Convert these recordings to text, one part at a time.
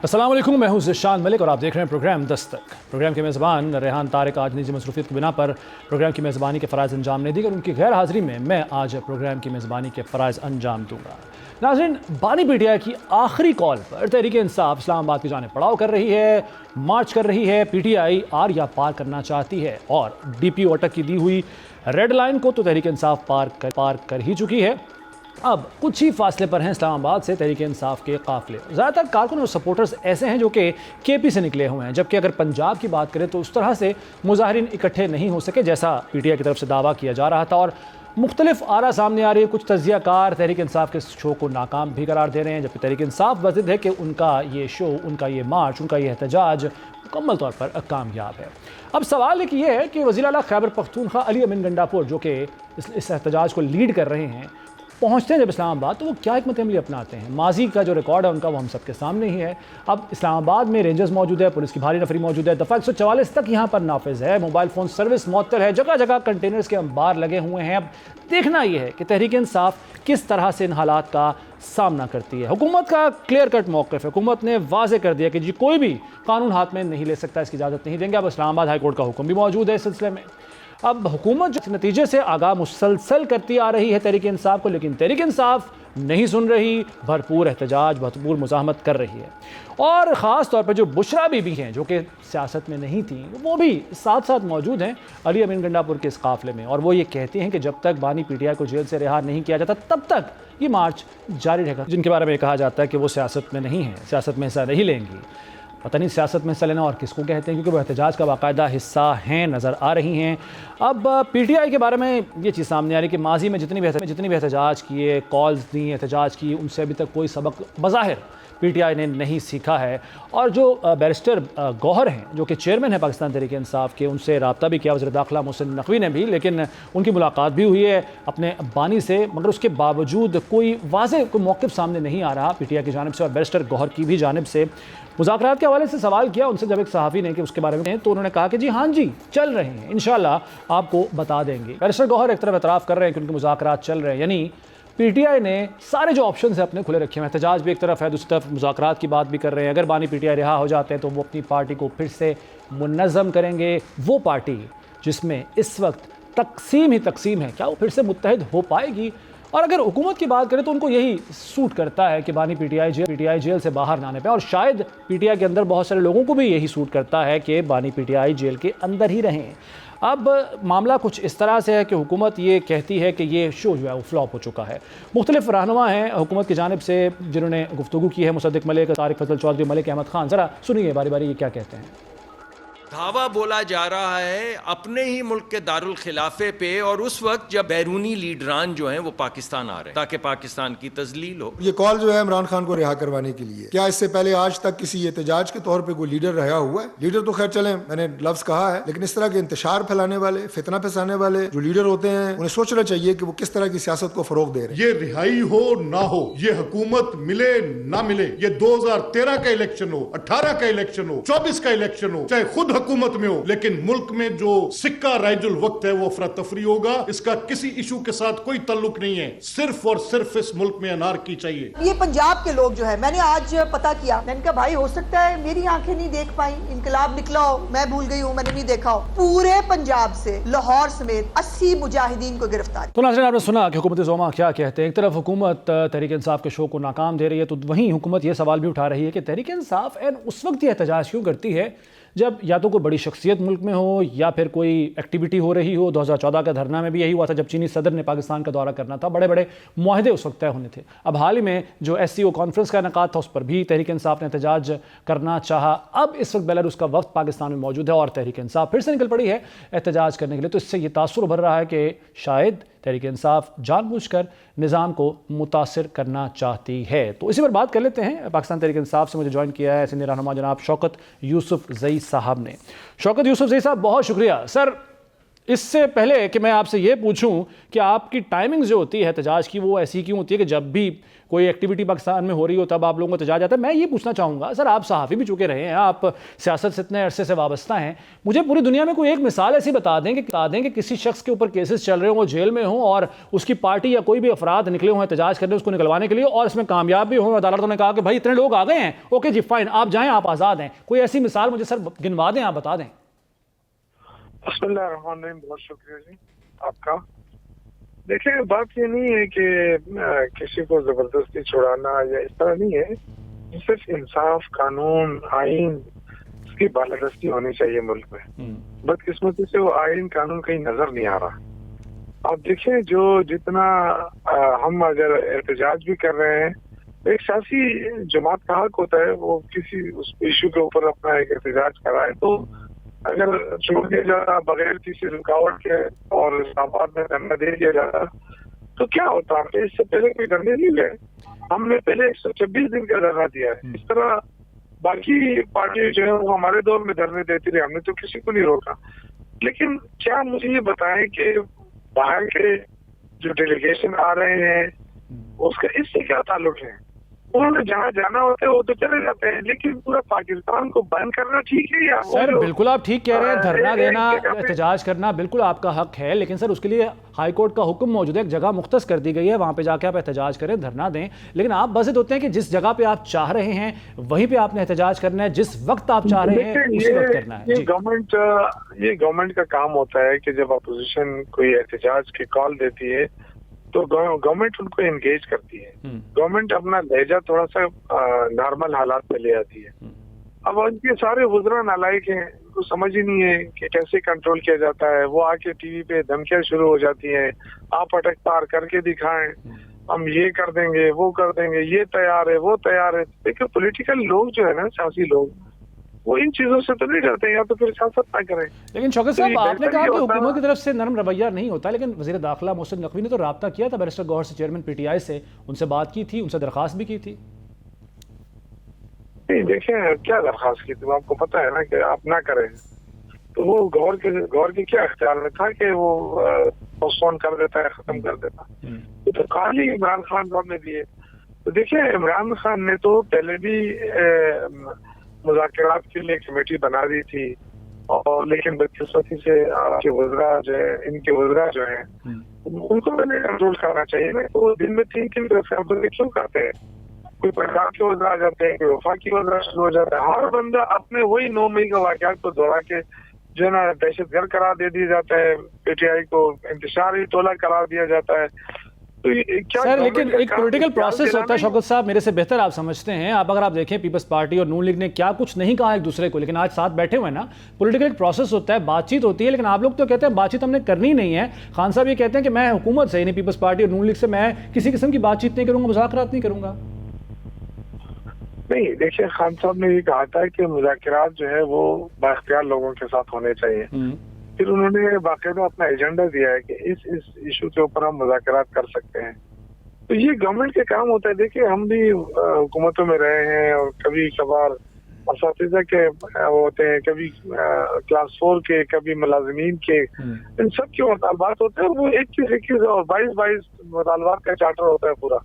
अस्सलाम वालेकुम, मैं हूं ज़िशान मलिक और आप देख रहे हैं प्रोग्राम दस्तक। प्रोग्राम के मेज़बान रेहान तारिक आज निजी मसरूफियत की बिना पर प्रोग्राम की मेज़बानी के फ़राइज़ अंजाम नहीं देंगे और उनकी गैर हाज़िरी में मैं आज प्रोग्राम की मेज़बानी के फ़राइज़ अंजाम दूंगा। नाज़रीन, बानी पीटीआई की आखिरी कॉल पर तहरीक इंसाफ इस्लामाबाद की जानिब पड़ाव कर रही है, मार्च कर रही है। पीटीआई आर या पार करना चाहती है और डीपीओ अटक की दी हुई रेड लाइन को तो तहरीक इंसाफ पार कर ही चुकी है। अब कुछ ही फासले पर हैं इस्लामाबाद से तहरीक इंसाफ के काफिले। ज़्यादातर कारकुन और सपोर्टर्स ऐसे हैं जो कि केपी से निकले हुए हैं, जबकि अगर पंजाब की बात करें तो उस तरह से मुजाहिरीन इकट्ठे नहीं हो सके जैसा पीटीआई की तरफ से दावा किया जा रहा था। और मुख्तलिफ आरा सामने आ रही है। कुछ तज्जियाकार तहरीक इंसाफ के शो को नाकाम भी करार दे रहे हैं, जबकि तहरीक इंसाफ बज़िद है कि उनका ये शो, उनका ये मार्च, उनका ये एहतजाज मुकम्मल तौर पर कामयाब है। अब सवाल एक ये है कि वज़ीर आला खैबर पख्तूनख्वा अली अमीन गंडापुर जो कि इस एहतजाज को लीड कर रहे हैं, पहुंचते हैं जब इस्लामाबाद तो वो क्या हिकमत अमली अपनाते हैं। माजी का जो रिकॉर्ड है उनका वो हम सबके सामने ही है। अब इस्लामाबाद में रेंजर्स मौजूद है, पुलिस की भारी नफरी मौजूद है, दफ़ा 144 तक यहाँ पर नाफिज है, मोबाइल फ़ोन सर्विस मुअत्तल है, जगह जगह कंटेनर्स के अंबार लगे हुए हैं। अब देखना ये है कि तहरीक इंसाफ किस तरह से इन हालात का सामना करती है। हुकूमत का क्लियर कट मौक़िफ़ है। हुकूमत ने वाज़े कर दिया कि जी कोई भी कानून हाथ में नहीं ले सकता, इसकी इजाज़त नहीं देंगे। अब इस्लामाबाद हाई कोर्ट का हुक्म भी मौजूद है इस सिलसिले में। अब हुकूमत जो नतीजे से आगाह मुसलसल करती आ रही है तहरीक इंसाफ को, लेकिन तहरीक इंसाफ नहीं सुन रही, भरपूर एहतजाज, भरपूर मुज़ाहमत कर रही है। और ख़ास तौर पर जो बुशरा बीबी हैं जो कि सियासत में नहीं थी, वो भी साथ साथ मौजूद हैं अली अमीन गंडापुर के इस काफ़िले में, और वो ये कहती हैं कि जब तक बानी पीटीआई को जेल से रिहा नहीं किया जाता तब तक ये मार्च जारी रहेगा। जिनके बारे में कहा जाता है कि वो सियासत में नहीं है, सियासत में हिस्सा नहीं लेंगी। पता नहीं सियासत में हिस्सा लेना और किसको कहते हैं, क्योंकि वो एहतजाज का बाकायदा हिस्सा हैं, नज़र आ रही हैं। अब पीटीआई के बारे में ये चीज़ सामने आ रही है कि माजी में जितनी भी एहतजाज किए, कॉल्स दी, एहतजाज की, उनसे अभी तक कोई सबक बज़ाहिर पीटीआई ने नहीं सीखा है। और जो बैरिस्टर गौहर हैं जो कि चेयरमैन है पाकिस्तान तहरीक इंसाफ के, उनसे रब्ता भी किया वज़ीर दाखिला मोहसिन नकवी ने भी, लेकिन उनकी मुलाकात भी हुई है अपने बानी से, मगर उसके बावजूद कोई वाज़ेह कोई मौक़िफ़ सामने नहीं आ रहा पीटीआई की जानिब से और बैरिस्टर गौहर की भी जानिब से। मुज़ाकरात के हवाले से सवाल किया उनसे जब एक सहाफ़ी ने कि उसके बारे में, तो उन्होंने कहा कि जी हाँ जी चल रहे हैं, इंशाल्लाह आपको बता देंगे। बैरिस्टर गौहर एक तरफ एतराफ़ कर रहे हैं कि उनके मुज़ाकरात चल रहे हैं, यानी पीटीआई ने सारे जो ऑप्शन है अपने खुले रखे हैं। एहतजाज भी एक तरफ है, दूसरी तरफ मुज़ाकरात की बात भी कर रहे हैं। अगर बानी पीटीआई रिहा हो जाते हैं तो वो अपनी पार्टी को फिर से मुनज़्ज़म करेंगे। वो पार्टी जिसमें इस वक्त तकसीम ही तकसीम है, क्या वो फिर से मुत्तहिद हो पाएगी? और अगर हुकूमत की बात करें तो उनको यही सूट करता है कि बानी पीटीआई जेल से बाहर ना आने पे, और शायद पीटीआई के अंदर बहुत सारे लोगों को भी यही सूट करता है कि बानी पीटीआई जेल के अंदर ही रहें। अब मामला कुछ इस तरह से है कि हुकूमत ये कहती है कि ये शो जो है वो फ्लॉप हो चुका है। मुख्तलिफ रहनुमा हैं हुकूमत की जानिब से जिन्होंने गुफ्तगू की है, मुसद्दिक मलिक, तारिक फजल चौधरी, मलिक अहमद खान। ज़रा सुनिए बारी बारी ये क्या कहते हैं। धावा बोला जा रहा है अपने ही मुल्क के दारुल खिलाफे पे, और उस वक्त जब बैरूनी लीडरान जो हैं वो पाकिस्तान आ रहे हैं ताकि पाकिस्तान की तजलील हो। ये कॉल जो है इमरान खान को रिहा करवाने के लिए, क्या इससे पहले आज तक किसी एहतजाज के तौर पे कोई लीडर रहा हुआ है? लीडर तो खैर चले मैंने लफ्ज कहा है, लेकिन इस तरह के इंतशार फैलाने वाले, फितना फैसाने वाले जो लीडर होते हैं, उन्हें सोचना चाहिए कि वो किस तरह की सियासत को फरोग दे रहे हैं। ये रिहाई हो ना हो, ये हुकूमत मिले ना मिले, ये 2013 का इलेक्शन हो, 18 का इलेक्शन हो, 24 का इलेक्शन हो, चाहे खुद हुकूमत में हो, लेकिन मुल्क में जो सिक्का राइजुल वक्त है वो अफरा तफरी होगा। इसका किसी इशू के साथ कोई ताल्लुक नहीं है, सिर्फ और सिर्फ इस मुल्क में अनारकी चाहिए। ये पंजाब के लोग जो है, मैंने आज पता किया, मैंने कहा भाई हो सकता है मेरी आंखें नहीं देख पाई, इनकलाब निकला हो, मैं भूल गई हूँ, मैंने नहीं देखा हो। पूरे पंजाब से लाहौर समेत 80 मुजाहिदीन को गिरफ्तार। तो नाज़रीन, आपने सुना कि हुकूमत ज़ोमा क्या कहते हैं। एक तरफ हुकूमत तहरीक इंसाफ के शो को नाकाम दे रही है, तो वहीं हुकूमत ये सवाल भी उठा रही है कि तहरीक इंसाफ उस वक्त ये एहतजाज क्यों करती है जब या तो कोई बड़ी शख्सियत मुल्क में हो या फिर कोई एक्टिविटी हो रही हो। 2014 का धरना में भी यही हुआ था जब चीनी सदर ने पाकिस्तान का दौरा करना था, बड़े बड़े मुआहदे उस वक्त तय होने थे। अब हाल ही में जो SCO कॉन्फ्रेंस का इनेकाद था उस पर भी तहरीक इंसाफ ने एहतजाज करना चाहा। अब इस वक्त बेलारूस का वक्त पाकिस्तान में मौजूद है और तहरीक इंसाफ फिर से निकल पड़ी है एहतजाज करने के लिए। तो इससे ये तासुर उभर रहा है कि शायद तहरीक इंसाफ जानबूझकर निज़ाम को मुतासिर करना चाहती है। तो इसी पर बात कर लेते हैं। पाकिस्तान तहरीक इंसाफ से मुझे ज्वाइन किया है सीनियर रहनुमा जनाब शौकत यूसुफ ज़ई साहब ने। शौकत यूसुफ ज़ई साहब, बहुत शुक्रिया। सर, اس سے پہلے کہ میں آپ سے یہ پوچھوں کہ آپ کی ٹائمنگ جو ہوتی ہے احتجاج کی وہ ایسی کیوں ہوتی ہے کہ جب بھی کوئی ایکٹیویٹی پاکستان میں ہو رہی ہو تب آپ لوگوں کو احتجاج آتا ہے؟ میں یہ پوچھنا چاہوں گا سر، آپ صحافی بھی چکے رہے ہیں، آپ سیاست سے اتنے عرصے سے وابستہ ہیں، مجھے پوری دنیا میں کوئی ایک مثال ایسی بتا دیں کہ کسی شخص کے اوپر کیسز چل رہے ہوں، وہ جیل میں ہوں اور اس کی پارٹی یا کوئی بھی افراد نکلے ہوں احتجاج کرنے اس کو نکلوانے کے لیے اور اس میں کامیاب بھی ہوں، عدالتوں نے کہا کہ بھائی اتنے لوگ آ گئے ہیں، اوکے جی فائن، آپ جائیں، آپ آزاد ہیں، کوئی ایسی مثال مجھے سر گنوا دیں، آپ بتا دیں۔ بسم اللہ الرحمن الرحیم، بہت شکریہ جی آپ کا۔ دیکھیں، بات یہ نہیں ہے کہ کسی کو زبردستی چھڑانا یا اس طرح نہیں ہے، صرف انصاف، قانون، آئین، اس کی بالادستی ہونی چاہیے ملک میں۔ بدقسمتی سے وہ آئین قانون کہیں نظر نہیں آ رہا۔ آپ دیکھیں جو جتنا ہم اگر احتجاج بھی کر رہے ہیں، ایک سیاسی جماعت کا حق ہوتا ہے وہ کسی اس ایشو کے اوپر اپنا ایک احتجاج کرائے، تو اگر چھوڑ دیا جاتا بغیر کسی رکاوٹ کے اور اسلام آباد میں دھرنا دے دیا جاتا تو کیا ہوتا؟ اس سے پہلے کوئی دھرنے نہیں لے، ہم نے پہلے 126 دن کا دھرنا دیا ہے۔ اس طرح باقی پارٹی جو ہے وہ ہمارے دور میں دھرنے دیتی رہی، ہم نے تو کسی کو نہیں روکا۔ لیکن کیا مجھے یہ بتائیں کہ باہر کے جو ڈیلیگیشن آ رہے ہیں اس کا اس سے کیا تعلق ہے؟ انہوں نے جہاں جانا ہوتا ہے وہ تو چلے جاتے ہیں، لیکن پورا پاکستان کو بند کرنا ٹھیک ہے یا؟ سر بالکل آپ ٹھیک کہہ رہے ہیں، دھرنا دینا، احتجاج کرنا بالکل آپ کا حق ہے، لیکن سر اس کے لیے ہائی کورٹ کا حکم موجود ہے، ایک جگہ مختص کر دی گئی ہے، وہاں پہ جا کے آپ احتجاج کریں، دھرنا دیں، لیکن آپ بضد ہوتے ہیں کہ جس جگہ پہ آپ چاہ رہے ہیں وہیں پہ آپ نے احتجاج کرنا ہے، جس وقت آپ چاہ رہے ہیں اسی وقت کرنا ہے۔ یہ گورنمنٹ کا کام ہوتا ہے کہ جب اپوزیشن کوئی احتجاج کی کال دیتی ہے تو گورنمنٹ ان کو انگیج کرتی ہے، گورنمنٹ اپنا لہجہ تھوڑا سا نارمل حالات میں لے آتی ہے۔ اب ان کے سارے وزراء نالائق ہیں، ان کو سمجھ ہی نہیں ہے کہ کیسے کنٹرول کیا جاتا ہے، وہ آ کے ٹی وی پہ دھمکیاں شروع ہو جاتی ہیں، آپ اٹک پار کر کے دکھائیں، ہم یہ کر دیں گے، وہ کر دیں گے، یہ تیار ہے، وہ تیار ہے۔ دیکھیں پولیٹیکل لوگ جو ہے نا، سیاسی لوگ، وہ ان چیزوں سے تو نہیں ڈرتے، یا تو پھر سیاست نہ کریں۔ لیکن شوکت صاحب آپ نے کہا کہ حکومت کی طرف سے نرم رویہ نہیں ہوتا، لیکن وزیر داخلہ محسن نقوی نے تو رابطہ کیا تھا بیرسٹر گوہر سے، چیئرمین پی ٹی آئی سے، ان سے بات کی تھی، ان سے درخواست بھی کی تھی۔ نہیں دیکھیں کیا درخواست کی تھی، آپ کو پتا ہے نا کہ آپ نہ کریں، تو وہ گوہر کے کیا اختیار میں تھا کہ وہ پوسٹپون کر دیتا ہے، ختم کر دیتا، تو کال ہی عمران خان صاحب نے دیے۔ تو دیکھیں عمران خان نے تو پہلے بھی مذاکرات کے لیے کمیٹی بنا دی تھی، اور لیکن بدقسمتی سے آپ کے وزراء جو ہے، ان کے وزراء جو ہیں ان کو میں نے کنٹرول کرنا چاہیے نا، تو دن میں 3 ریفرنڈم کیوں کرتے ہیں؟ کوئی پنجاب کے وزراء آ جاتے ہیں، کوئی وفاقی وزراء شروع ہو جاتا ہے، ہر بندہ اپنے وہی 9 مئی کے واقعات کو دوہرا کے جو ہے نا دہشت گرد قرار دے دیا جاتا ہے، پی ٹی آئی کو انتشاری ٹولہ قرار دیا جاتا ہے۔ سر لیکن ایک پولیٹیکل پروسیس ہوتا ہے شوکت صاحب، میرے سے بہتر آپ سمجھتے ہیں، آپ اگر آپ دیکھیں پیپلز پارٹی اور نون لیگ نے کیا کچھ نہیں کہا ایک دوسرے کو، لیکن آج ساتھ بیٹھے ہوئے ہیں نا، پولیٹیکل ایک پروسیس ہوتا ہے، بات چیت ہوتی ہے، لیکن آپ لوگ تو کہتے ہیں بات چیت ہم نے کرنی نہیں ہے۔ خان صاحب یہ کہتے ہیں کہ میں حکومت سے، یعنی پیپلز پارٹی اور نون لیگ سے میں کسی قسم کی بات چیت نہیں کروں گا، مذاکرات نہیں کروں گا۔ نہیں دیکھیں، خان صاحب نے یہ کہا تھا کہ مذاکرات جو ہے وہ بااختیار لوگوں کے ساتھ ہونے چاہیے، پھر انہوں نے باقاعدہ اپنا ایجنڈا دیا ہے کہ اس ایشو کے اوپر ہم مذاکرات کر سکتے ہیں، تو یہ گورنمنٹ کے کام ہوتا ہے۔ دیکھیں ہم بھی حکومتوں میں رہے ہیں، اور کبھی کبھار اساتذہ کے ہوتے ہیں، کبھی کلاس 4 کے، کبھی ملازمین کے، ان سب کے مطالبات ہوتے ہیں، وہ 21 اور 22 مطالبات کا چارٹر ہوتا ہے پورا۔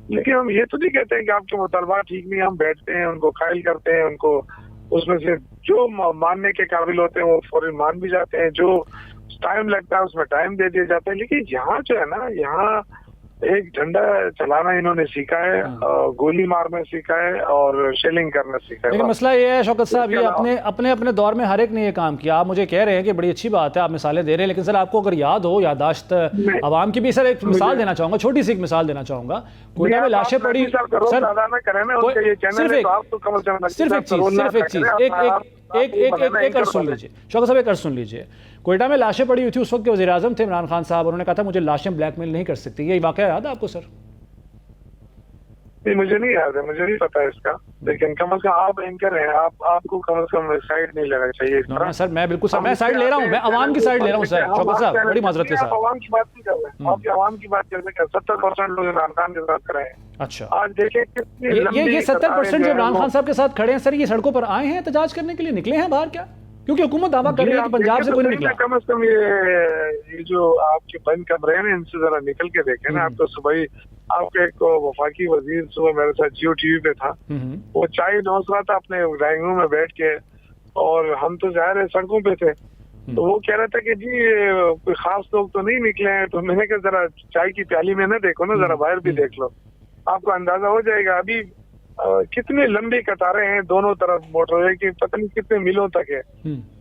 لیکن ہم یہ تو نہیں کہتے ہیں کہ آپ کے مطالبات ٹھیک نہیں، ہم بیٹھتے ہیں، ان کو قائل کرتے ہیں، ان کو اس میں سے جو ماننے کے قابل ہوتے ہیں وہ فوراً مان بھی جاتے ہیں، جو ٹائم لگتا ہے اس میں ٹائم دے دیا جاتا ہے۔ لیکن یہاں جو ہے نا، یہاں ایک جھنڈا چلانا انہوں نے سیکھا ہے، گولی مارنا سیکھا ہے، اور شیلنگ کرنا سیکھا ہے۔ لیکن مسئلہ یہ ہے شوکت صاحب، یہ اپنے دور میں ہر ایک نے یہ کام کیا۔ آپ مجھے کہہ رہے ہیں کہ بڑی اچھی بات ہے، آپ مثالیں دے رہے ہیں، لیکن سر آپ کو اگر یاد ہو، یاداشت عوام کی بھی، سر ایک مثال دینا چاہوں گا، چھوٹی سی ایک مثال دینا چاہوں گا۔ کوئٹہ میں لاشیں پڑی، سر ایک عرض سن لیجیے شوکت صاحب، ایک عرض سن لیجیے۔ کوئٹہ میں لاشیں پڑی ہوئی تھی، اس وقت کے وزیر اعظم تھے عمران خان صاحب، انہوں نے کہا تھا مجھے لاشیں بلیک میل نہیں کر سکتی، یہ واقعہ یاد ہے آپ کو سر؟ مجھے نہیں یاد ہے، مجھے نہیں پتا اس کا، لیکن کم از کم آپ اینکر ہیں، آپ کو کم از کم سائڈ نہیں لینا چاہیے۔ سر میں بالکل سر، میں سائڈ لے رہا ہوں، میں عوام کی سائڈ لے رہا ہوں سر، شوکت صاحب بڑی معذرت کے ساتھ۔ عوام کی بات نہیں کر رہے ہیں، آپ عوام کی بات کر رہے ہیں، 70% لوگ عمران خان کے ساتھ کھڑے ہیں۔ اچھا، آج دیکھیں یہ 70% جو عمران خان صاحب کے ساتھ کھڑے ہیں، سر یہ سڑکوں پر آئے ہیں احتجاج کرنے کے لیے، نکلے ہیں باہر کیا؟ क्योंकि हुकूमत दावा कर रही है कि पंजाब से कोई नहीं निकला। कम से कम ये जो आपके बंद कमरे हैं ना, इनसे जरा निकल के देखें ना। आप तो सुबह ही आपके एक वफाकी वजीर सुबह मेरे साथ जियो टीवी पे था, वो चाय नोच रहा था अपने ड्राइंग रूम में बैठ के, और हम तो ज़ाहिर है सड़कों पे थे, तो वो कह रहा था कि जी कोई खास लोग तो नहीं निकले हैं। तो मैंने कहा जरा चाय की प्याली में ना देखो ना, जरा बाहर भी देख लो, आपको अंदाजा हो जाएगा। अभी कितनी लंबी कतारें हैं दोनों तरफ मोटरवे की, पता नहीं कितने मिलों तक है।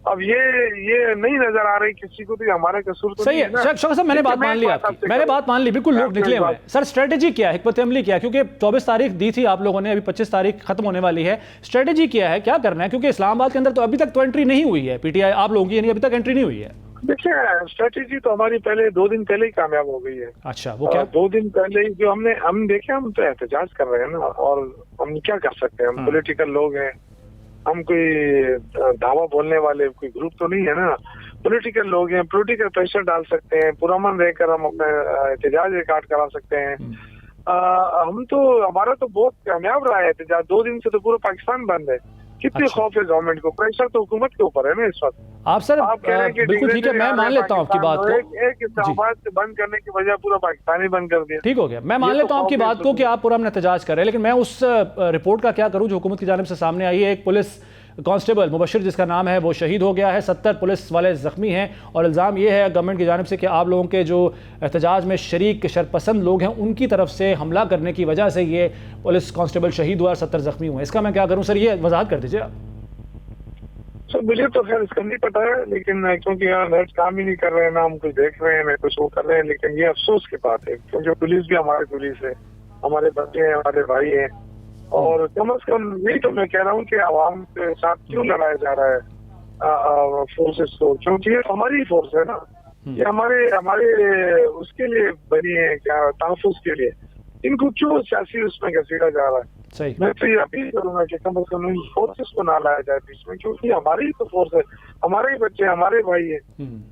अब ये नहीं नजर आ रही किसी को, तो हमारा कसूर तो सही है। शौकत साहब, मैंने बात मान ली आपकी, मैंने बात मान ली, बिल्कुल लोग निकले हुए हैं। सर स्ट्रेटेजी क्या है, हिकमत अमली क्या है? क्योंकि 24 तारीख दी थी आप लोगों ने, अभी 25 तारीख खत्म होने वाली है, स्ट्रेटेजी क्या है, क्या करना है? क्योंकि इस्लामाबाद के अंदर तो अभी तक तो एंट्री नहीं हुई है, पीटीआई आप लोगों की यानी अभी तक एंट्री नहीं हुई है। देखिए स्ट्रेटेजी तो हमारी पहले 2 दिन पहले ही कामयाब हो गई है। अच्छा, वो क्या? 2 दिन पहले ही जो हम देखे, हम तो एहतजाज कर रहे हैं ना, और हम क्या कर सकते हैं, हम पॉलिटिकल लोग हैं, हम कोई दावा बोलने वाले कोई ग्रुप तो नहीं है ना, पॉलिटिकल लोग हैं, पॉलिटिकल प्रेशर डाल सकते हैं, पुरअमन रहकर हम अपना एहतजाज रिकॉर्ड करा सकते हैं। हम तो हमारा तो बहुत कामयाब रहा है एहतजाज। 2 दिन से तो पूरा पाकिस्तान बंद है। कितनी खौफ है गवर्नमेंट को, प्रेशर तो हुकूमत के ऊपर है ना इस वक्त। आप सर बिल्कुल ठीक है, मैं मान लेता हूँ आपकी बात को। एक इस्लामाबाद से बंद करने की वजह पूरा पाकिस्तान ही बंद कर दिया। ठीक हो गया, मैं मान लेता हूँ आपकी बात को कि आप पूरा एहतजाज कर रहे हैं, लेकिन मैं उस रिपोर्ट का क्या करूँ जो हुकूमत की जानिब से सामने आई है। एक पुलिस कांस्टेबल मुबशिर जिसका नाम है वो शहीद हो गया है, 70 पुलिस वाले ज़ख्मी हैं, और इल्ज़ाम ये है गवर्नमेंट की जानिब से कि आप लोगों के जो एहतजाज में शरीक शरपसंद लोग हैं उनकी तरफ से हमला करने की वजह से ये पुलिस कांस्टेबल शहीद हुआ और 70 ज़ख्मी हुए। इसका मैं क्या करूँ सर, ये वजाहत कर दीजिए आप। सर मुझे तो खैर इसका नहीं पता है, लेकिन क्योंकि यहाँ नेट काम ही नहीं कर रहे हैं ना, हम कुछ देख रहे हैं ना कुछ वो कर रहे हैं, लेकिन ये अफसोस की बात है क्योंकि पुलिस भी हमारी पुलिस है, हमारे बच्चे हैं, हमारे भाई हैं, और कम से कम यही तो मैं कह रहा हूँ कि आवाम के साथ क्यों लड़ाया जा रहा है फोर्सेस को, क्योंकि ये हमारी फोर्स है ना, ये हमारे उसके लिए बनी है, क्या तहफ़्फ़ुज़ के लिए। इनको क्यों सियासी उसमें घसीटा जा रहा है? सही। मैं तो ये अपील करूंगा कि कम से कम इन फोर्सेस को ना लाया जाए बीच में, क्योंकि हमारी तो फोर्स है, हमारे ही बच्चे, हमारे भाई है।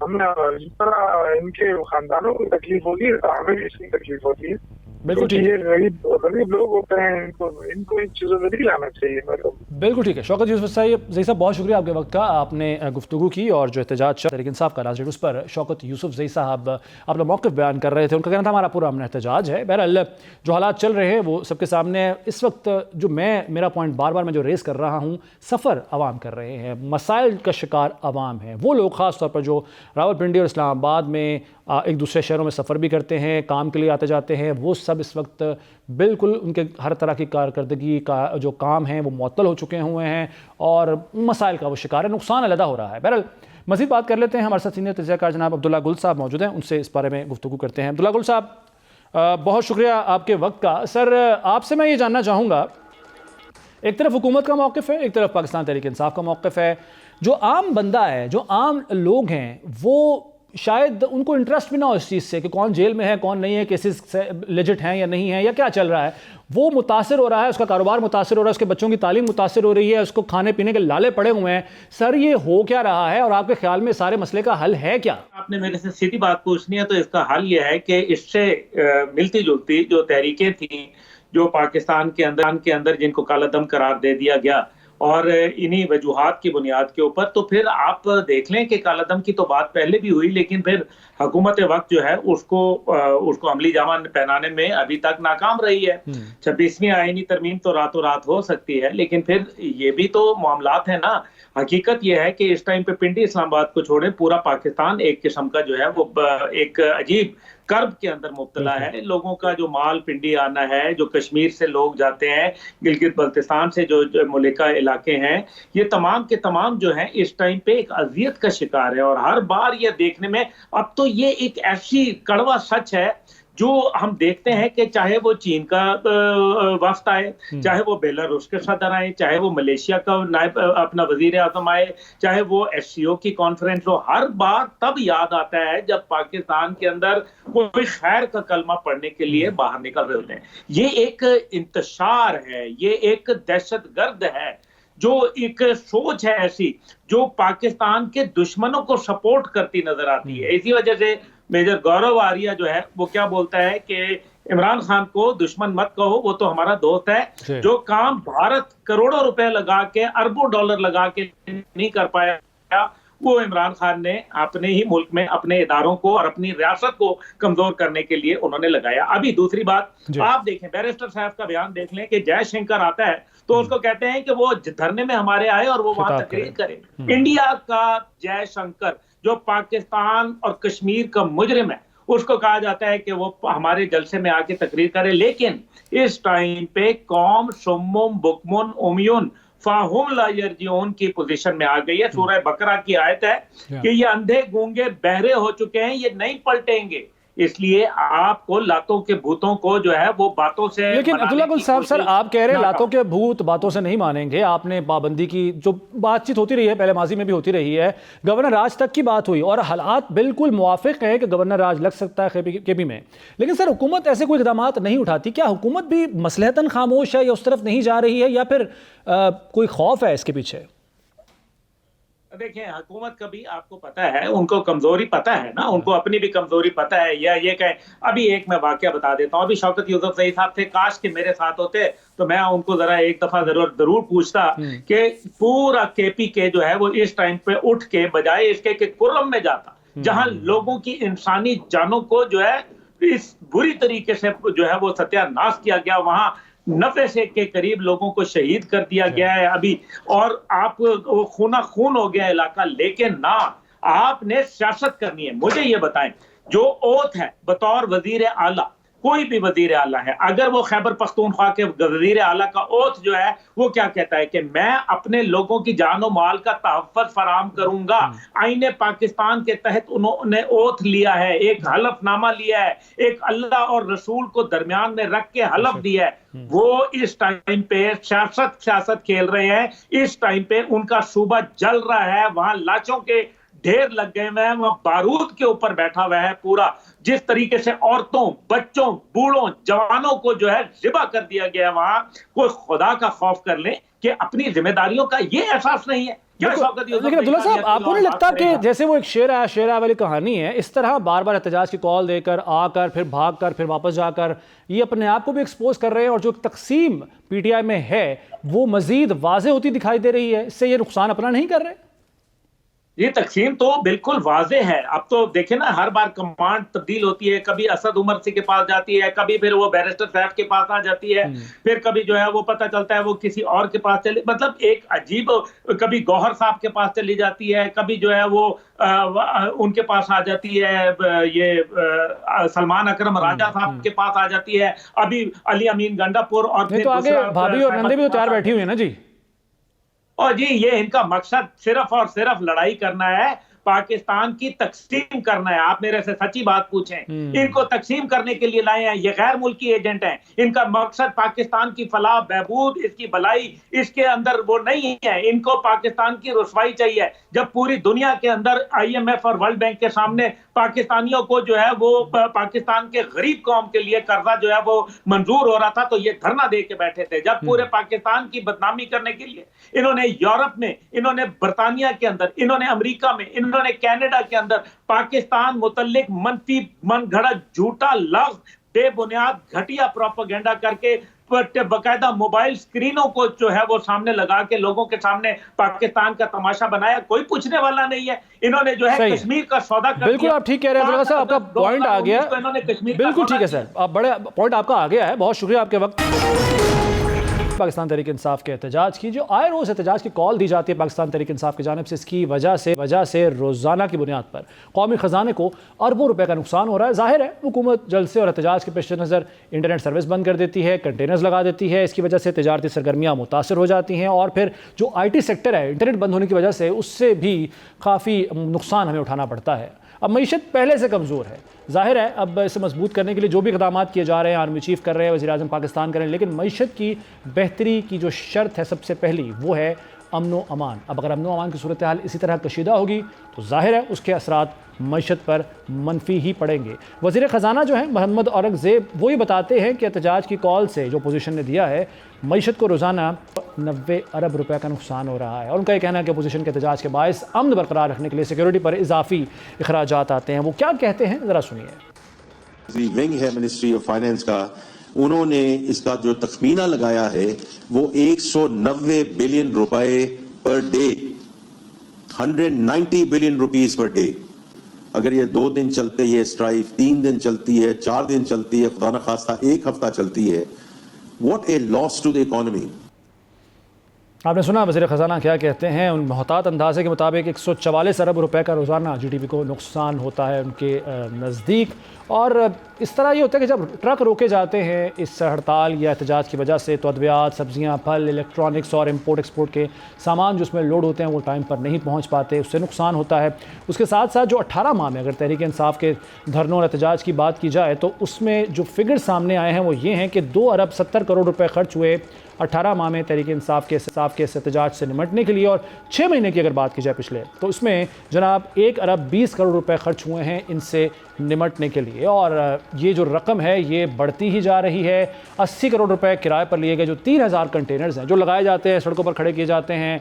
हमें जिस तरह इनके खानदानों को तकलीफ होगी, हमें भी इसकी तकलीफ होती है। बिल्कुल ठीक है, ये गरीब लोग होते हैं, इनको इन चीज़ों में नहीं लाना चाहिए। मतलब बिल्कुल ठीक है। शौकत यूसुफ साहब बहुत शुक्रिया आपके वक्त का, आपने गुफ्तगू की और जो एहतजाज तहरीक इंसाफ का लास्ट डेट उस पर शौकत यूसुफ ज़ई साहब अपना मौक़िफ़ बयान कर रहे थे। उनका कहना था हमारा पूरा अमन एहतजाज है। बहरहाल जो हालात चल रहे हैं वो सबके सामने है। इस वक्त जो मेरा पॉइंट बार बार मैं जो रेस कर रहा हूँ, सफ़र आवाम कर रहे हैं, मसाइल का शिकार आवाम है। वो लोग ख़ास तौर पर जो रावलपिंडी और इस्लामाबाद में एक दूसरे शहरों में सफ़र भी करते हैं, काम के लिए आते जाते हैं, वो सब इस वक्त बिल्कुल उनके हर तरह की कारकर्दगी का जो काम है वो मुअत्तल हो चुके हुए हैं और मसाइल का वो शिकार है, नुकसान अलहदा हो रहा है। बहरहाल मज़ीद बात कर लेते हैं। हमारे साथ सीनियर तजज़ियाकार जनाब अब्दुल्ला गुल साहब मौजूद हैं, उनसे इस बारे में गुफ्तगू करते हैं। अब्दुल्ला गुल साहब बहुत शुक्रिया आपके वक्त का। सर आपसे मैं ये जानना चाहूँगा, एक तरफ हुकूमत का मौक़िफ़ है, एक तरफ पाकिस्तान तहरीक इंसाफ का मौक़िफ़ है। जो आम बंदा है, जो आम लोग हैं, वो शायद उनको इंटरेस्ट भी ना हो इस चीज़ से कि कौन जेल में है कौन नहीं है, केसेस लेजिट हैं या नहीं है या क्या चल रहा है, वो मुतासिर हो रहा है, उसका कारोबार मुतासिर हो रहा है, उसके बच्चों की तालीम मुतासिर हो रही है, उसको खाने पीने के लाले पड़े हुए हैं। सर ये हो क्या रहा है और आपके ख्याल में सारे मसले का हल है क्या? आपने मेरे से सीधी बात पूछनी है तो इसका हल ये है कि इससे मिलती जुलती जो तहरीकें थी जो पाकिस्तान के अंदर जिनको कालादम करार दे दिया गया और इन्हीं वजूहात की बुनियाद के ऊपर, तो फिर आप देख लें कि कालादम की तो बात पहले भी हुई, लेकिन फिर हुकूमत वक्त जो है उसको अमली जामा पहनाने में अभी तक नाकाम रही है। 26वीं आईनी तरमीम तो रातों रात हो सकती है, लेकिन फिर ये भी तो मामलात है ना। हकीकत यह है कि इस टाइम पे पिंडी इस्लामाबाद को छोड़े पूरा पाकिस्तान एक किस्म का जो है वो एक अजीब कर्ब के अंदर मुब्तला है। लोगों का जो माल पिंडी आना है, जो कश्मीर से लोग जाते हैं, गिलगित बल्तिस्तान से जो मुल्का इलाके हैं, ये तमाम के तमाम जो हैं इस टाइम पे एक अजियत का शिकार है। और हर बार ये देखने में अब तो ये एक ऐसी कड़वा सच है जो हम देखते हैं कि चाहे वो चीन का वफ्द आए, चाहे वो बेलारूस के सदर आए, चाहे वो मलेशिया का नायब अपना वजीर आज़म आए, चाहे वो SCO की कॉन्फ्रेंस हो, हर बार तब याद आता है जब पाकिस्तान के अंदर कोई खैर का कलमा पढ़ने के लिए बाहर निकल रहे होते हैं। ये एक इंतशार है, ये एक दहशतगर्द है, जो एक सोच है ऐसी जो पाकिस्तान के दुश्मनों को सपोर्ट करती नजर आती है। इसी वजह से मेजर गौरव आर्या जो है वो क्या बोलता है कि इमरान खान को दुश्मन मत कहो, वो तो हमारा दोस्त है। जो काम भारत करोड़ों रुपए लगा के, अरबों डॉलर लगा के नहीं कर पाया وہ عمران خان نے اپنے ہی ملک میں اپنے اداروں کو اور اپنی ریاست کو کمزور کرنے کے لیے انہوں نے لگایا. ابھی دوسری بات آپ دیکھیں, بیرسٹر صاحب کا بیان دیکھ لیں کہ جے شنکر آتا ہے تو اس کو کہتے ہیں کہ وہ دھرنے میں ہمارے آئے اور وہ وہاں تقریر کرے. انڈیا کا جے شنکر جو پاکستان اور کشمیر کا مجرم ہے, اس کو کہا جاتا ہے کہ وہ ہمارے جلسے میں آ کے تقریر کرے. لیکن اس ٹائم پہ قوم سمم بکمن امیون فاہم لا یرجعون کی پوزیشن میں آ گئی ہے. سورہ بقرہ کی آیت ہے کہ یہ اندھے گونگے بہرے ہو چکے ہیں, یہ نہیں پلٹیں گے. اس لیے آپ کو لاتوں کے بھوتوں کو جو ہے وہ باتوں سے, لیکن عبداللہ گل صاحب سر آپ کہہ رہے ہیں لاتوں کے بھوت باتوں سے نہیں مانیں گے. آپ نے پابندی کی جو بات چیت ہوتی رہی ہے, پہلے ماضی میں بھی ہوتی رہی ہے, گورنر راج تک کی بات ہوئی اور حالات بالکل موافق ہے کہ گورنر راج لگ سکتا ہے کے پی میں. لیکن سر حکومت ایسے کوئی اقدامات نہیں اٹھاتی. کیا حکومت بھی مصلحتاً خاموش ہے یا اس طرف نہیں جا رہی ہے, یا پھر کوئی خوف ہے اس کے پیچھے؟ دیکھیں حکومت کا بھی آپ کو پتا ہے, ان کو کمزوری پتا ہے نا, ان کو اپنی بھی کمزوری پتا ہے. یا یہ کہ ابھی ایک میں واقعہ بتا دیتا ہوں, ابھی شوکت یوسفزئی صاحب تھے, کاش کہ میرے ساتھ ہوتے تو میں ان کو ذرا ایک دفعہ ضرور پوچھتا کہ پورا کے پی کے جو ہے وہ اس ٹائم پہ اٹھ کے بجائے اس کے کہ کرم میں جاتا, جہاں لوگوں کی انسانی جانوں کو جو ہے اس بری طریقے سے جو ہے وہ ستیہ ناش کیا گیا, وہاں 90 سے کے قریب لوگوں کو شہید کر دیا گیا ہے ابھی, اور آپ خونہ خون ہو گیا علاقہ. لیکن نہ آپ نے سیاست کرنی ہے. مجھے یہ بتائیں, جو اوتھ ہے بطور وزیر اعلیٰ, کوئی بھی وزیر اعلیٰ ہے, اگر وہ خیبر پختونخوا کے وزیر اعلیٰ کا اوتھ جو ہے وہ کیا کہتا ہے کہ میں اپنے لوگوں کی جان و مال کا تحفظ فراہم کروں گا. آئین پاکستان کے تحت انہوں نے اوتھ لیا ہے, ایک حلف نامہ لیا ہے, ایک اللہ اور رسول کو درمیان میں رکھ کے حلف دیا ہے. وہ اس ٹائم پہ سیاست کھیل رہے ہیں. اس ٹائم پہ ان کا صوبہ جل رہا ہے, وہاں لاچوں کے ڈھیر لگ گئے ہوئے ہیں, وہاں بارود کے اوپر بیٹھا ہوا ہے پورا. جس طریقے سے عورتوں, بچوں, بوڑھوں, جوانوں کو جو ہے ذبح کر دیا گیا, وہاں کوئی خدا کا خوف کر لیں کہ اپنی ذمہ داریوں کا یہ احساس نہیں ہے. لیکن عبداللہ صاحب آپ کو نہیں لگتا کہ جیسے وہ ایک شیر آیا والی کہانی ہے, اس طرح بار بار احتجاج کی کال دے کر آ کر پھر بھاگ کر پھر واپس جا کر یہ اپنے آپ کو بھی ایکسپوز کر رہے ہیں, اور جو تقسیم پی ٹی آئی میں ہے وہ مزید واضح ہوتی دکھائی دے رہی ہے, اس سے یہ نقصان اپنا نہیں کر رہے؟ یہ تقسیم تو بالکل واضح ہے. اب تو دیکھیں نا, ہر بار کمانڈ تبدیل ہوتی ہے, کبھی اسد عمر سے کے پاس جاتی ہے, کبھی پھر وہ بیرسٹر صاحب کے پاس آ جاتی ہے, پھر کبھی جو ہے وہ پتہ چلتا ہے وہ کسی اور کے پاس چلی, مطلب ایک عجیب, کبھی گوہر صاحب کے پاس چلی جاتی ہے, کبھی جو ہے وہ ان کے پاس آ جاتی ہے, یہ سلمان اکرم راجہ صاحب کے پاس آ جاتی ہے, ابھی علی امین گنڈا پور, اور پھر بھابھی اور نندے بھی تو تیار بیٹھی ہوئی ہیں نا جی. اور جی یہ ان کا مقصد صرف اور صرف لڑائی کرنا ہے, پاکستان کی تقسیم کرنا ہے. آپ میرے سے سچی بات پوچھیں, ان کو تقسیم کرنے کے لیے لائے ہیں, یہ غیر ملکی ایجنٹ ہیں. ان کا مقصد پاکستان کی فلاح بہبود, اس کی بھلائی, اس کے اندر وہ نہیں ہے. ان کو پاکستان کی رسوائی چاہیے. جب پوری دنیا کے اندر آئی ایم ایف اور ورلڈ بینک کے سامنے پاکستانیوں کو جو ہے وہ پاکستان کے غریب قوم کے لیے قرضہ جو ہے وہ منظور ہو رہا تھا تو یہ دھرنا دے کے بیٹھے تھے. جب پورے پاکستان کی بدنامی کرنے کے لیے انہوں نے یورپ میں, انہوں نے برطانیہ کے اندر, انہوں نے امریکہ میں, انہوں نے کینیڈا کے اندر پاکستان متعلق منفی من گھڑت جھوٹا لفظ بے بنیاد گھٹیا پروپیگنڈا کر کے باقاعدہ موبائل سکرینوں کو جو ہے وہ سامنے لگا کے لوگوں کے سامنے پاکستان کا تماشا بنایا. کوئی پوچھنے والا نہیں ہے. انہوں نے جو ہے کشمیر کا سودا کر دیا. بالکل آپ ٹھیک کہہ رہے ہیں عبداللہ صاحب, آپ کا پوائنٹ آ گیا. بالکل ٹھیک ہے سر, آپ بڑے پوائنٹ آپ کا آ گیا ہے, بہت شکریہ آپ کے وقت. پاکستان تحریک انصاف کے احتجاج کی جو آئے روز احتجاج کی کال دی جاتی ہے پاکستان تحریک انصاف کی جانب سے, اس کی وجہ سے روزانہ کی بنیاد پر قومی خزانے کو اربوں روپے کا نقصان ہو رہا ہے. ظاہر ہے حکومت جلسے اور احتجاج کے پیش نظر انٹرنیٹ سروس بند کر دیتی ہے, کنٹینرز لگا دیتی ہے, اس کی وجہ سے تجارتی سرگرمیاں متاثر ہو جاتی ہیں, اور پھر جو آئی ٹی سیکٹر ہے انٹرنیٹ بند ہونے کی وجہ سے اس سے بھی کافی نقصان ہمیں اٹھانا پڑتا ہے. اب معیشت پہلے سے کمزور ہے, ظاہر ہے اب اسے مضبوط کرنے کے لیے جو بھی اقدامات کیے جا رہے ہیں, آرمی چیف کر رہے ہیں, وزیر اعظم پاکستان کر رہے ہیں, لیکن معیشت کی بہتری کی جو شرط ہے سب سے پہلی وہ ہے امن و امان. اب اگر امن و امان کی صورتحال اسی طرح کشیدہ ہوگی تو ظاہر ہے اس کے اثرات معیشت پر منفی ہی پڑیں گے. وزیر خزانہ جو ہیں محمد اورنگزیب وہی بتاتے ہیں کہ احتجاج کی کال سے جو پوزیشن نے دیا ہے معیشت کو روزانہ 90 ارب روپے کا نقصان ہو رہا ہے, اور ان کا یہ کہنا ہے کہ اپوزیشن کے احتجاج کے باعث امن برقرار رکھنے کے لیے سیکیورٹی پر اضافی اخراجات آتے ہیں. وہ کیا کہتے ہیں ذرا سنیے. ونگ ہے منسٹری آف فائنانس کا, انہوں نے اس کا جو تخمینہ لگایا ہے وہ 190 بلین روپے per day 190 billion rupees per day. अगर ये 2 दिन चलते, ये स्ट्राइक 3 दिन चलती है, 4 दिन चलती है, खुदा न खास्ता 1 हफ्ता चलती है, what a loss to the economy। आपने सुना वज़ीर ख़ज़ाना क्या कहते हैं। उन मोहतात अंदाजे के मुताबिक 144 अरब रुपए का रोज़ाना GDP को नुकसान होता है उनके नज़दीक। और इस तरह ये होता है कि जब ट्रक रोके जाते हैं इस हड़ताल या एहतजाज की वजह से, तो अद्वियात, सब्ज़ियाँ, फल, इलेक्ट्रॉनिक्स और इंपोर्ट एक्सपोर्ट के सामान जो उसमें लोड होते हैं वो टाइम पर नहीं पहुँच पाते, उससे नुकसान होता है। उसके साथ साथ जो 18 माह में अगर तहरीक इंसाफ के धरनों और एहतजाज की बात की जाए तो उसमें जो फिगर सामने आए हैं वो ये हैं कि 2 अरब 70 करोड़ रुपए खर्च हुए 18 माह में तहरीक इंसाफ के एहतजाज से निमटने के लिए। और 6 महीने की अगर बात की जाए पिछले, तो उसमें जनाब 1 अरब 20 करोड़ रुपए खर्च हुए हैं इनसे निमटने के लिए। और ये जो रकम है ये बढ़ती ही जा रही है। 80 करोड़ रुपए किराए पर लिए गए जो 3000 कंटेनर्स हैं जो लगाए जाते हैं, सड़कों पर खड़े किए जाते हैं,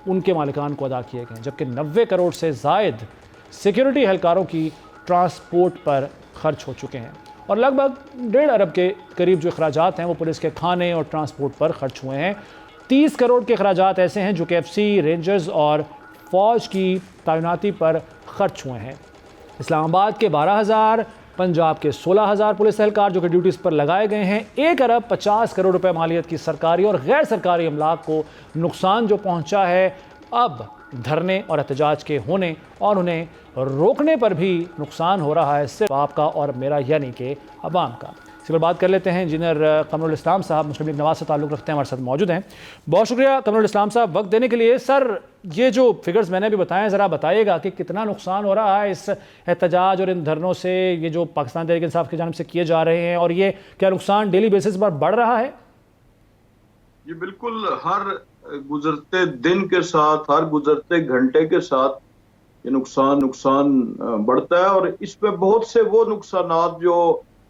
उनके मालिकान को अदा किए गए, जबकि 90 करोड़ से ज़ायद सिक्योरिटी एहलकारों की ट्रांसपोर्ट पर खर्च हो चुके हैं। और लगभग 1.5 अरब के करीब जो अखराजात हैं वो पुलिस के खाने और ट्रांसपोर्ट पर खर्च हुए हैं। 30 करोड़ के अखराजात ऐसे हैं जो कि FC, रेंजर्स और फ़ौज की तैनाती पर खर्च हुए हैं। इस्लामाबाद के 12,000, पंजाब के 16,000 पुलिस एहलकार जो कि ड्यूटीज़ पर लगाए गए हैं। 1 अरब 50 करोड़ रुपए मालियत की सरकारी और गैर सरकारी अमलाक को नुकसान जो पहुंचा है, अब धरने और एहतजाज के होने और उन्हें रोकने पर भी नुकसान हो रहा है, सिर्फ आपका और मेरा यानी कि अवाम का। इसी पर बात कर लेते हैं। इंजीनियर कमरुल इस्लाम साहब मुस्लिम लीग नवाज से ताल्लुक़ रखते हैं, हमारे साथ मौजूद हैं। बहुत शुक्रिया कमरुल इस्लाम साहब वक्त देने के लिए। सर, ये जो फिगर्स मैंने अभी बताए, ज़रा बताइएगा कि कितना नुकसान हो रहा है इस एहतजाज और इन धरनों से, ये जो पाकिस्तान तहरीक इंसाफ की जानिब से किए जा रहे हैं, और ये क्या नुकसान डेली बेसिस पर बढ़ रहा है? ये बिल्कुल हर गुजरते दिन के साथ, हर गुजरते घंटे के साथ ये नुकसान बढ़ता है। और इसमें बहुत से वो नुकसानात जो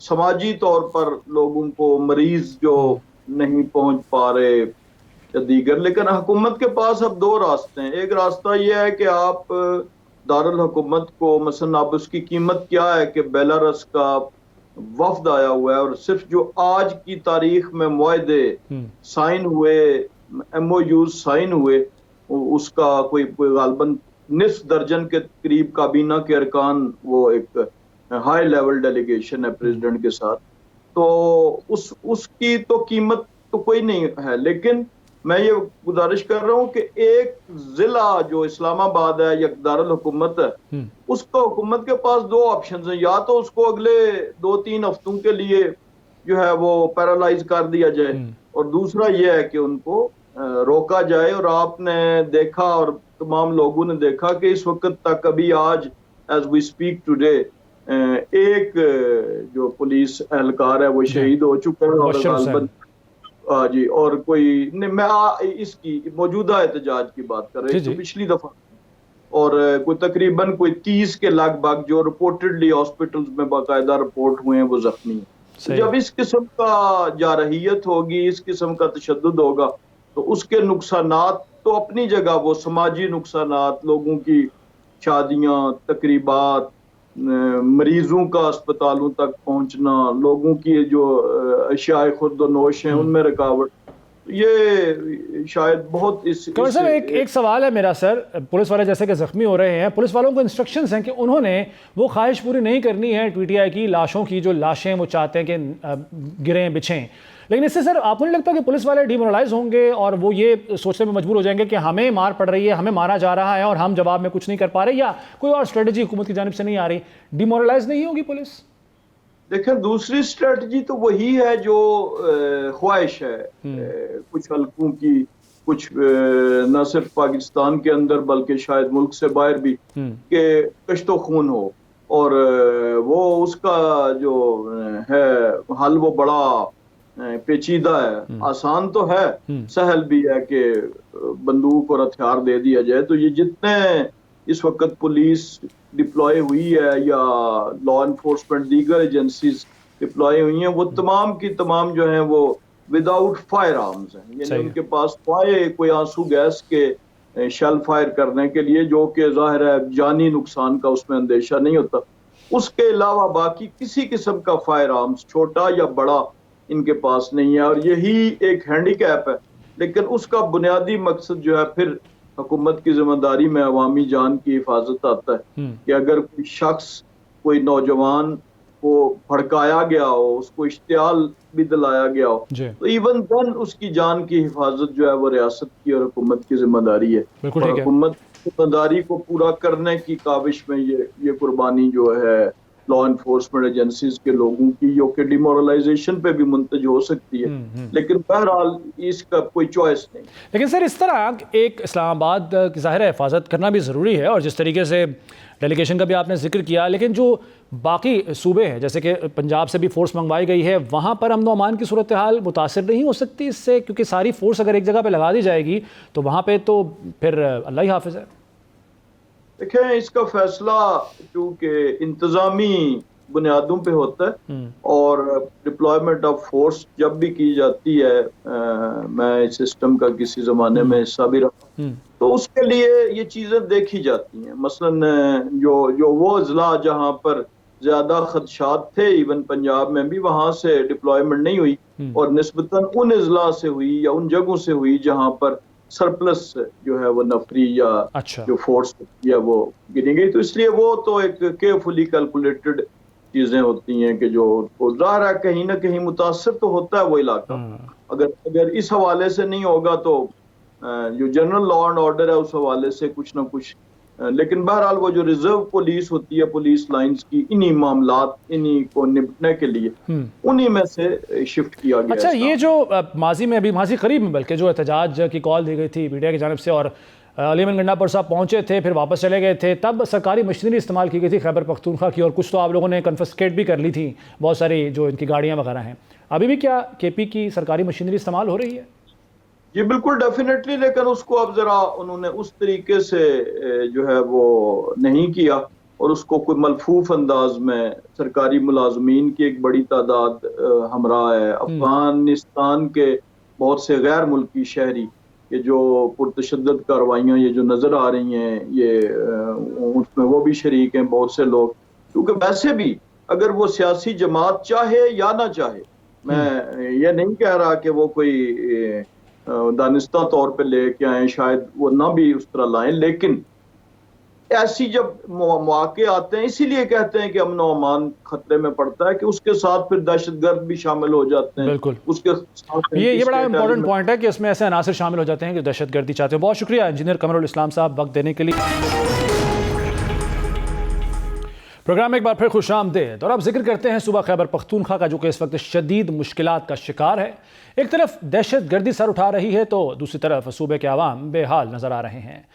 समाजी तौर पर लोगों को, मरीज जो नहीं पहुंच पा रहे या दीगर, लेकिन हुकूमत के पास अब 2 रास्ते हैं। एक रास्ता यह है कि आप दारुल हुकूमत को, मसलन आप उसकी कीमत क्या है कि बेलारस का वफ्द आया हुआ है और सिर्फ जो आज की तारीख में मुआहदे साइन हुए, MOU साइन हुए, उसका कोई गालबन निस्फ दर्जन के करीब काबीना के अरकान, वो एक हाई लेवल डेलीगेशन है प्रेसिडेंट के साथ, तो उसकी तो कीमत तो कोई नहीं है। लेकिन मैं ये गुजारिश कर रहा हूँ कि एक जिला जो इस्लामाबाद है या दारुल हुकूमत है, उसका हुकूमत के पास 2 ऑप्शंस हैं। या तो उसको अगले 2-3 हफ्तों के लिए जो है वो पैरालाइज कर दिया जाए, और दूसरा ये है कि उनको रोका जाए। और आपने देखा और तमाम लोगों ने देखा कि इस वक्त तक, अभी आज एज वी स्पीक टुडे, एक जो पुलिस एहलकार है वो शहीद हो चुका है। और जी, और कोई नहीं, मैं इसकी मौजूदा एहतजाज की बात कर रही हूँ पिछली दफा, और कोई तकरीबन 30 के लगभग जो रिपोर्टेडली हॉस्पिटल्स में बाकायदा रिपोर्ट हुए हैं वो जख्मी हैं। जब इस किस्म का जारहियत होगी, इस किस्म का तशद्दुद होगा, तो उसके नुकसानात तो अपनी जगह, वो समाजी नुकसानात, लोगों की शादियां, तकरीबात, मरीजों का अस्पतालों तक पहुंचना, लोगों की जो अशियाए खुर्द-व-नोश हैं उनमें रुकावट, ये शायद बहुत सर एक सवाल है मेरा सर, पुलिस वाले जैसे कि जख्मी हो रहे हैं, पुलिस वालों को इंस्ट्रक्शंस हैं कि उन्होंने वो ख्वाहिश पूरी नहीं करनी है PTI की लाशों की, जो लाशें वो चाहते हैं कि गिरें बिछें, लेकिन इससे सर आपको नहीं लगता कि पुलिस वाले डिमोरलाइज होंगे और वो ये सोचने में मजबूर हो जाएंगे कि हमें मार पड़ रही है, हमें मारा जा रहा है और हम जवाब में कुछ नहीं कर पा रहे, या कोई और स्ट्रेटजी हुकूमत की जानिब से नहीं आ रही, डिमोरलाइज नहीं होगी पुलिस? देखें, दूसरी स्ट्रेटजी तो वही है जो ख्वाहिश है कुछ हल्कों की, कुछ न सिर्फ पाकिस्तान के अंदर बल्कि शायद मुल्क से बाहर भी, कि कश्तो खून हो, और वो उसका जो है हल वो बड़ा पेचीदा है। आसान तो है, सहल भी है कि बंदूक और हथियार दे दिया जाए। तो ये जितने इस वक्त पुलिस डिप्लॉय हुई है या लॉ एनफोर्समेंट दीगर एजेंसीज डिप्लॉय हुई हैं, वो तमाम की तमाम जो हैं वो विदाउट फायर आर्म्स हैं, यानी उनके पास कोई आंसू गैस के शेल फायर करने के लिए, जो कि जाहिर है जानी नुकसान का उसमें अंदेशा नहीं होता। उसके अलावा बाकी किसी किस्म का फायर आर्म्स, छोटा या बड़ा, इनके पास नहीं है, और यही एक हैंडीकैप है। लेकिन उसका बुनियादी मकसद जो है फिर हुकूमत की जिम्मेदारी में अवामी जान की हिफाजत आता है कि अगर कोई शख्स कोई नौजवान को भड़काया गया हो, उसको इश्तियाल भी दिलाया गया हो, तो इवन देन उसकी जान की हिफाजत जो है वो रियासत की और हुकूमत की जिम्मेदारी है। और हुकूमत की जिम्मेदारी को पूरा करने की काविश में ये कुर्बानी जो है लॉ इन्फोर्समेंट एजेंसीज के लोगों की, जो कि डिमोरलाइजेशन पे भी मुंतज हो सकती है, लेकिन बहरहाल इसका कोई चॉइस नहीं। लेकिन सर इस तरह एक इस्लामाबाद की ज़ाहिर है हिफाजत करना भी ज़रूरी है, और जिस तरीके से डेलीगेशन का भी आपने जिक्र किया, लेकिन जो बाकी सूबे हैं जैसे कि पंजाब से भी फोर्स मंगवाई गई है, वहाँ पर अमन व अमान की सूरत हाल मुतासर नहीं हो सकती इससे, क्योंकि सारी फोर्स अगर एक जगह पे लगा दी जाएगी तो वहाँ पे तो फिर अल्लाह ही हाफिज़ है। देखें, इसका फैसला क्योंकि इंतजामी बुनियादों पे होता है और डिप्लॉयमेंट ऑफ फोर्स जब भी की जाती है, मैं इस सिस्टम का किसी ज़माने में हिस्सा भी रहा, तो उसके लिए ये चीज़ें देखी जाती हैं। मसलन जो वो अजला जहाँ पर ज़्यादा खदशात थे, इवन पंजाब में भी, वहाँ से डिप्लॉयमेंट नहीं हुई और निस्बतन उन अजला से हुई या उन जगहों से हुई जहाँ पर सरप्लस जो है वो नफरी या जो फोर्स या वो गिनी गई। तो इसलिए वो तो एक केयरफुली कैलकुलेटेड चीजें होती हैं कि जो ज़ाहिर है कहीं ना कहीं मुतासर तो होता है वो इलाका। अगर इस हवाले से नहीं होगा तो जो जनरल लॉ एंड ऑर्डर है उस हवाले से कुछ ना कुछ, लेकिन बहरहाल वो जो रिजर्व पुलिस होती है, पुलिस लाइंस की, इन्हीं मामलात इन्हीं को निपटने के लिए उन्हीं में से शिफ्ट किया गया। अच्छा, ये जो माजी में, अभी माजी करीब में बल्कि जो एहतजाज की कॉल दी गई थी मीडिया की जानिब से, और अली अमीन गंडापुर साहब पहुंचे थे फिर वापस चले गए थे, तब सरकारी मशीनरी इस्तेमाल की गई थी खैबर पख्तूनख्वा की, और कुछ तो आप लोगों ने कन्फिस्केट भी कर ली थी, बहुत सारी जो इनकी गाड़ियाँ वगैरह हैं। अभी भी क्या केपी की सरकारी मशीनरी इस्तेमाल हो रही है? ये बिल्कुल डेफिनेटली, लेकिन उसको अब जरा उन्होंने उस तरीके से जो है वो नहीं किया और उसको कोई मलफूफ अंदाज में सरकारी मुलाजमीन की एक बड़ी तादाद हमरा है, अफगानिस्तान के बहुत से गैर मुल्की शहरी, ये जो पुरतशद्दद कार्रवाइयाँ ये जो नज़र आ रही हैं, ये उसमें वो भी शरीक हैं बहुत से लोग। क्योंकि वैसे भी अगर वो सियासी जमात चाहे या ना चाहे, मैं ये नहीं कह रहा कि वो कोई दानिस्ता तौर पे लेके आए, शायद वो ना भी उस तरह लाएं, लेकिन ऐसी जब मौके आते हैं, इसीलिए कहते हैं कि अमन व अमान खतरे में पड़ता है कि उसके साथ फिर दहशतगर्द भी शामिल हो जाते हैं। बिल्कुल, उसके साथ ये बड़ा इंपॉर्टेंट पॉइंट है कि इसमें ऐसे अनासर शामिल हो जाते हैं कि दहशतगर्दी चाहते हैं। बहुत शुक्रिया इंजीनियर कमरुल इस्लाम साहब वक्त देने के लिए। प्रोग्राम में एक बार फिर खुश आमदीद, और अब जिक्र करते हैं सूबा खैबर पख्तूनख्वा का, जो कि इस वक्त शदीद मुश्किलात का शिकार है। एक तरफ दहशत गर्दी सर उठा रही है तो दूसरी तरफ सूबे के अवाम बेहाल नज़र आ रहे हैं।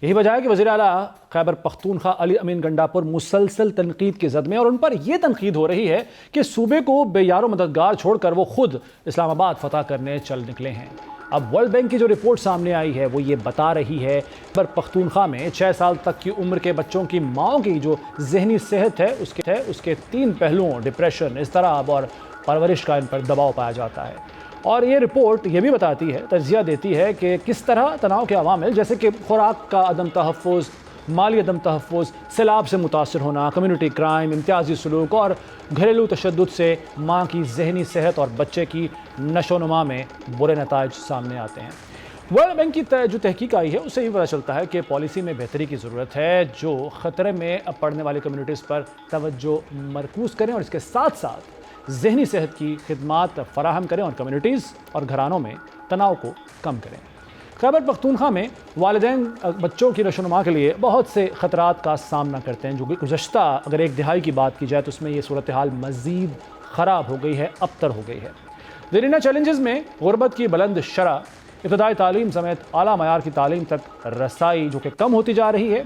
यही वजह है कि वज़ीर आला खैबर पख्तूनख्वा अली अमीन गंडापुर मुसलसल तनकीद की जद में, और उन पर यह तनकीद हो रही है कि सूबे को बेयारो मददगार छोड़कर वो खुद इस्लामाबाद फतह करने चल निकले हैं। अब वर्ल्ड बैंक की जो रिपोर्ट सामने आई है वो ये बता रही है पर पख्तूनख्वा में 6 साल तक की उम्र के बच्चों की माओं की जो जहनी सेहत है उसके 3 पहलुओं, डिप्रेशन, इज़्तिराब और परवरिश का इन पर दबाव पाया जाता है। और ये रिपोर्ट ये भी बताती है, तज्ज़िया देती है कि किस तरह तनाव के अवामिल जैसे कि खुराक का अदम तहफ़्फ़ुज़, माली अदम तहफ़्फ़ुज़, सैलाब से मुतासर होना, कम्युनिटी क्राइम, इम्तियाजी सलूक और घरेलू तशद्दुद से माँ की जहनी सेहत और बच्चे की नशोनुमा में बुरे नताइज सामने आते हैं। वर्ल्ड बैंक की जो तहकीक आई है उससे ही पता चलता है कि पॉलिसी में बेहतरी की ज़रूरत है जो ख़तरे में पड़ने वाली कम्युनिटीज़ पर तवज्जो मरकूज़ करें और इसके साथ साथ जहनी सेहत की खिदमात फराहम करें और कम्युनिटीज़ और घरानों में तनाव को कम करें। खैबर पख्तूनख्वा में वालिदैन बच्चों की नशोनुमा के लिए बहुत से ख़तरात का सामना करते हैं, जो कि गुज़श्ता अगर 1 दिहाई की बात की जाए तो उसमें ये सूरत हाल मज़ीद ख़राब हो गई है, अबतर हो गई है। ज़रीना चैलेंजेस में गुरबत की बुलंद शरह, इब्तदाई तालीम समेत आला मयार की तालीम तक रसाई जो कि कम होती जा रही है,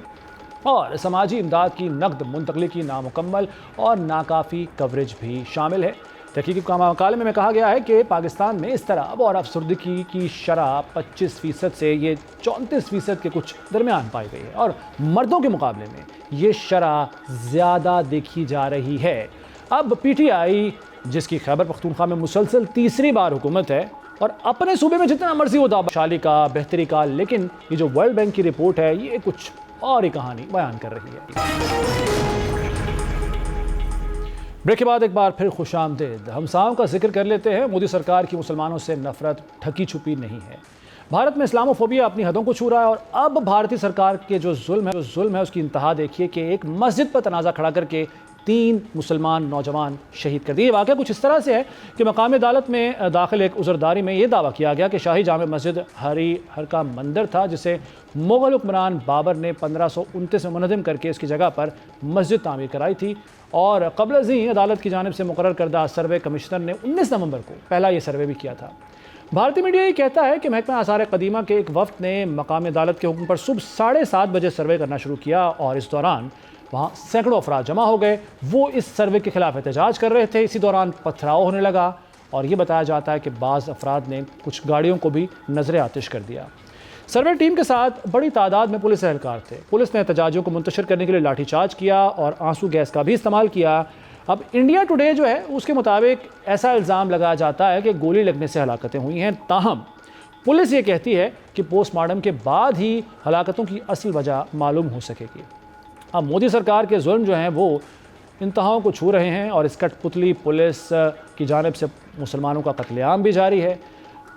और समाजी इमदाद की नकद मुंतकली की नामुकम्मल और नाकाफ़ी कवरेज भी शामिल है। तहकीकी मकाले में कहा गया है कि पाकिस्तान में इज़्तिराब और अफसरदगी की शरह 25% से ये 34% के कुछ दरमियान पाई गई है, और मर्दों के मुकाबले में ये शरह ज़्यादा देखी जा रही है। अब PTI जिसकी खैबर पख्तूनख्वा में मुसलसल तीसरी बार हुकूमत है और अपने सूबे में जितना मर्जी हो दाशाली का, बेहतरी का, लेकिन ये जो वर्ल्ड बैंक की रिपोर्ट है ये कुछ और ही कहानी बयान कर रही है। ब्रेक के बाद एक बार फिर खुश आमदीद। हमसाओं का जिक्र कर लेते हैं। मोदी सरकार की मुसलमानों से नफरत ढकी छुपी नहीं है। भारत में इस्लामोफोबिया अपनी हदों को छू रहा है और अब भारतीय सरकार के जो जुल्म है उसकी इंतहा देखिए कि एक मस्जिद पर तनाज़ा खड़ा करके 3 मुसलमान नौजवान शहीद कर दिए। वाक़या कुछ इस तरह से है कि मकामी अदालत में दाखिल एक उज़रदारी में ये दावा किया गया कि शाही जामे मस्जिद हर का मंदिर था जिसे मुग़ल हुक्मरान बाबर ने 1529 में मुनज़्ज़म करके इसकी जगह पर मस्जिद तामीर कराई थी और क़ब्ल अज़ीं अदालत की जानिब से मुक़र्रर करदा सर्वे कमिश्नर ने 19 नवंबर को पहला ये सर्वे भी किया था। भारतीय मीडिया ये कहता है कि महकमा आसार कदीमा के एक वफ़द ने मकामी अदालत के हुक्म पर सुबह 7:30 बजे सर्वे करना शुरू किया और इस दौरान वहाँ सैकड़ों अफराद जमा हो गए। वो इस सर्वे के खिलाफ एहतजाज कर रहे थे। इसी दौरान पथराव होने लगा और ये बताया जाता है कि बाज़ अफराद ने कुछ गाड़ियों को भी नजर आतिश कर दिया। सर्वे टीम के साथ बड़ी तादाद में पुलिस एहलकार थे। पुलिस ने एहतजाजियों को मुंतशिर करने के लिए लाठीचार्ज किया और आंसू गैस का भी इस्तेमाल किया। अब इंडिया टुडे जो है उसके मुताबिक ऐसा इल्ज़ाम लगाया जाता है कि गोली लगने से हलाकतें हुई हैं। ताहम पुलिस ये कहती है कि पोस्टमार्टम के बाद ही हलाकतों की असल वजह मालूम हो सकेगी। अब मोदी सरकार के जुल्म जो हैं वो इंतहाओं को छू रहे हैं और इस कठपुतली पुलिस की जानिब से मुसलमानों का कत्लेआम भी जारी है।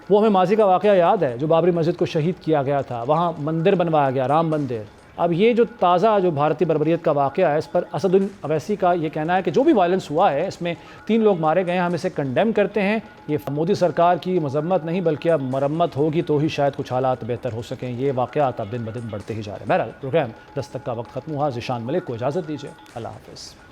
वो हमें माजी का वाक़या याद है जो बाबरी मस्जिद को शहीद किया गया था, वहाँ मंदिर बनवाया गया, राम मंदिर। अब ये जो ताज़ा जो भारतीय बर्बरियत का वाक़या है इस पर असदुद्दीन अवैसी का ये कहना है कि जो भी वायलेंस हुआ है इसमें 3 लोग मारे गए हैं, हम इसे कंडेम करते हैं। ये मोदी सरकार की मजम्मत नहीं बल्कि अब मरम्मत होगी तो ही शायद कुछ हालात बेहतर हो सकें। ये वाक़यात अब दिन ब दिन बढ़ते ही जा रहे हैं। बहरहाल प्रोग्राम दस्तक का वक्त ख़त्म हुआ। ज़ीशान मलिक को इजाज़त दीजिए। अल्लाह हाफ़िज़।